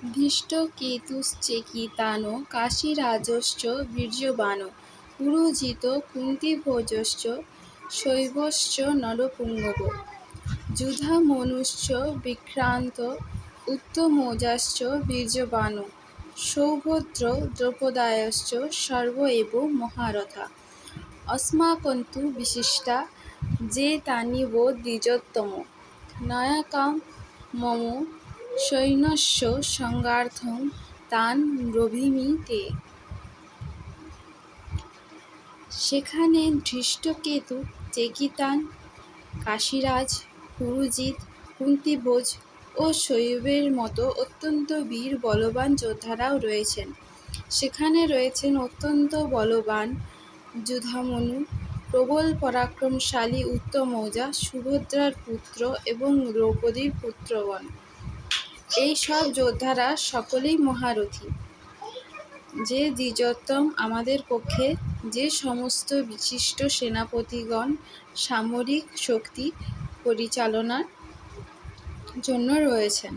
ধৃষ্টকেতুশ্চেকিতানো কাশীরাজশ্চ বীর্যবানো পুরোজিত কুন্তীভোজশ্চ শৈবশ্চ নরপুঙ্গব যুধামনুশ্চ বিক্রান্ত উত্তমৌজাশ্চ বীর্যবানো সৌভদ্র দ্রৌপদায়শ্চ সর্ব এব মহারথা अस्माकन्तु विशिष्टा जे तानिव द्विजोत्तम नायकां मम सैन्यस्य संगार्थं तान् ব্রবীমি তে। সেখানে ধৃষ্টকেতু, চেকিতান, কাশীরাজ, পুরুজিত, কুন্তীভোজ ও শৈবের মতো অত্যন্ত বীর বলবান যোদ্ধারাও রয়েছেন। সেখানে রয়েছেন অত্যন্ত বলবান যুধামনু, প্রবল পরাক্রমশালী উত্তমৌজা, সুভদ্রার পুত্র এবং দ্রৌপদীর পুত্রগণ। এই সব যোদ্ধারা সকলেই মহারথী। যে দ্বিজোত্তম আমাদের পক্ষে যে সমস্ত বিশিষ্ট সেনাপতিগণ সামরিক শক্তি পরিচালনার জন্য রয়েছেন,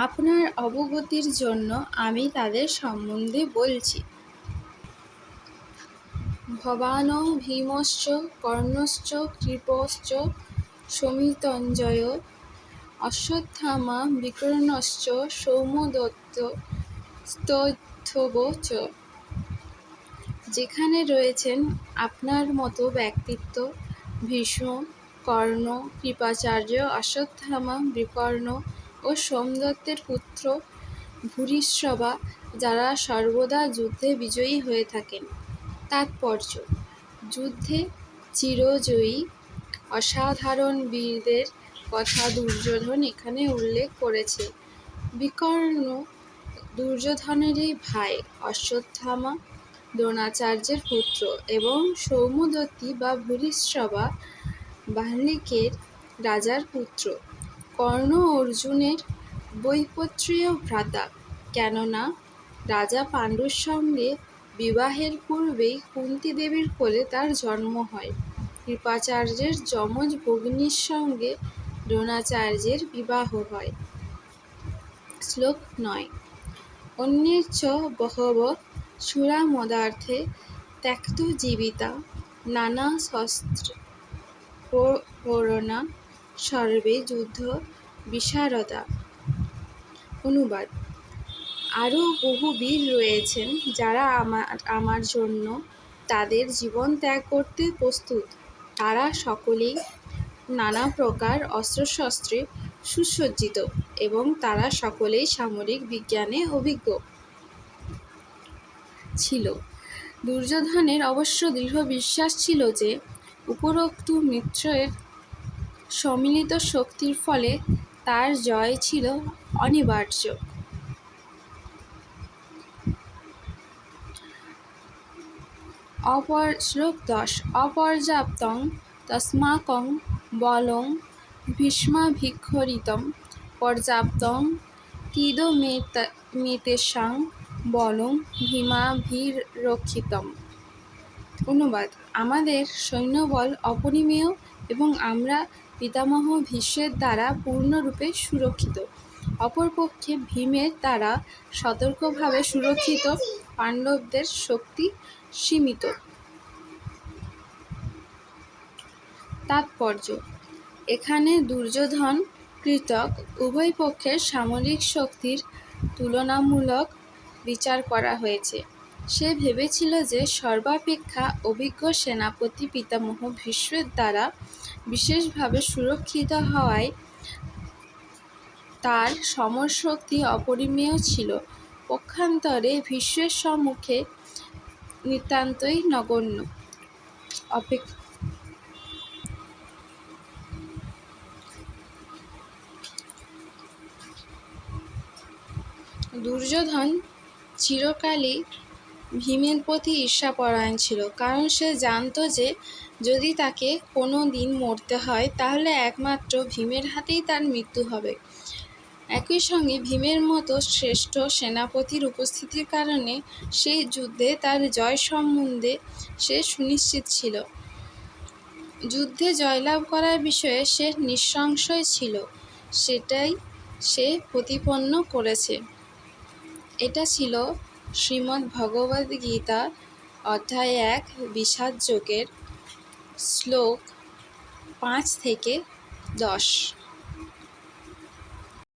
আপনার অবগতির জন্য আমি তাদের সম্বন্ধে বলছি। ভবান ভীমশ্চ কর্ণশ্চ কৃপশ্চ শমিতঞ্জয় অশ্বত্থামা বিকর্ণশ্চ সৌমদত্ত স্তৈথব চ। যেখানে রয়েছেন আপনার মতো ব্যক্তিত্ব ভীষ্ম, কর্ণ, কৃপাচার্য, অশ্বত্থামা, বিকর্ণ ও সোমদত্তের পুত্র ভূরিশ্রবা, যারা সর্বদা যুদ্ধে বিজয়ী হয়ে থাকেন। তাৎপর্য: যুদ্ধে চিরজয়ী অসাধারণ বীরদের কথা দুর্যোধন এখানে উল্লেখ করেছে। বিকর্ণ দুর্যোধনেরই ভাই, অশ্বত্থামা দ্রোণাচার্যের পুত্র এবং সৌমদত্তি বা ভূরিশ্রবা বাহ্লিকের রাজার পুত্র। কর্ণ অর্জুনের বৈপত্র্যীয় ভ্রাতা, কেননা রাজা পাণ্ডুর সঙ্গে বিবাহের পূর্বেই কুন্তী দেবীর কোলে তার জন্ম হয়। কৃপাচার্যের যমজ ভগ্নীর সঙ্গে দ্রোণাচার্যের বিবাহ হয়। শ্লোক ৯। অন্যের চ বহব সুরামদার্থে ত্যক্তজীবিতা নানা শস্ত্রপরণা সর্বে যুদ্ধ বিশারদা। অনুবাদ: আরও বহু বীর রয়েছেন যারা আমার জন্য তাদের জীবন ত্যাগ করতে প্রস্তুত। তারা সকলেই নানা প্রকার অস্ত্রশস্ত্রে সুসজ্জিত এবং তারা সকলেই সামরিক বিজ্ঞানে অভিজ্ঞ ছিল। দুর্যোধনের অবশ্য দৃঢ় বিশ্বাস ছিল যে উপরোক্ত মিত্রের সম্মিলিত শক্তির ফলে তার জয় ছিল অনিবার্য। শ্লোক ১০। অপর্যাপ্তং তস্মাকং বলং ভীষ্মাভিক্ষরিতং পর্যাপ্তং তিদমেতেষাং বলং ভীমাভিরক্ষিতম। অনুবাদ: আমাদের সৈন্যবল অপরিমেয় এবং আমরা পিতামহ ভীষ্মের দ্বারা পূর্ণরূপে সুরক্ষিত। অপরপক্ষে ভীমের দ্বারা সতর্কভাবে সুরক্ষিত পাণ্ডবদের শক্তি সীমিত। তাৎপর্য: এখানে দুর্যোধন কৃতক উভয় পক্ষের সামরিক শক্তির তুলনামূলক বিচার করা হয়েছে। সে ভেবেছিল যে সর্বাপেক্ষা অভিজ্ঞ সেনাপতি পিতামহ ভীষ্মের দ্বারা বিশেষভাবে সুরক্ষিত হওয়ায় তার সমরশক্তি অপরিমেয় ছিল। পক্ষান্তরে ভীষ্মের সম্মুখে নিতান্তই নগণ্য। দুর্যোধন চিরকালই ভীমের প্রতি ঈর্ষাপরায়ণ ছিল, কারণ সে জানত যে যদি তাকে কোনো দিন মরতে হয় তাহলে একমাত্র ভীমের হাতেই তার মৃত্যু হবে। একই সঙ্গে ভীমের মতো শ্রেষ্ঠ সেনাপতির উপস্থিতির কারণে সেই যুদ্ধে তার জয় সম্বন্ধে সে সুনিশ্চিত ছিল। যুদ্ধে জয়লাভ করার বিষয়ে সে নিঃসংশয় ছিল। সেটাই সে প্রতিপন্ন করেছে। এটা ছিল শ্রীমদ্ ভগবদ্ গীতা অধ্যায় 1 বিষাদ যোগের শ্লোক 5 থেকে 10।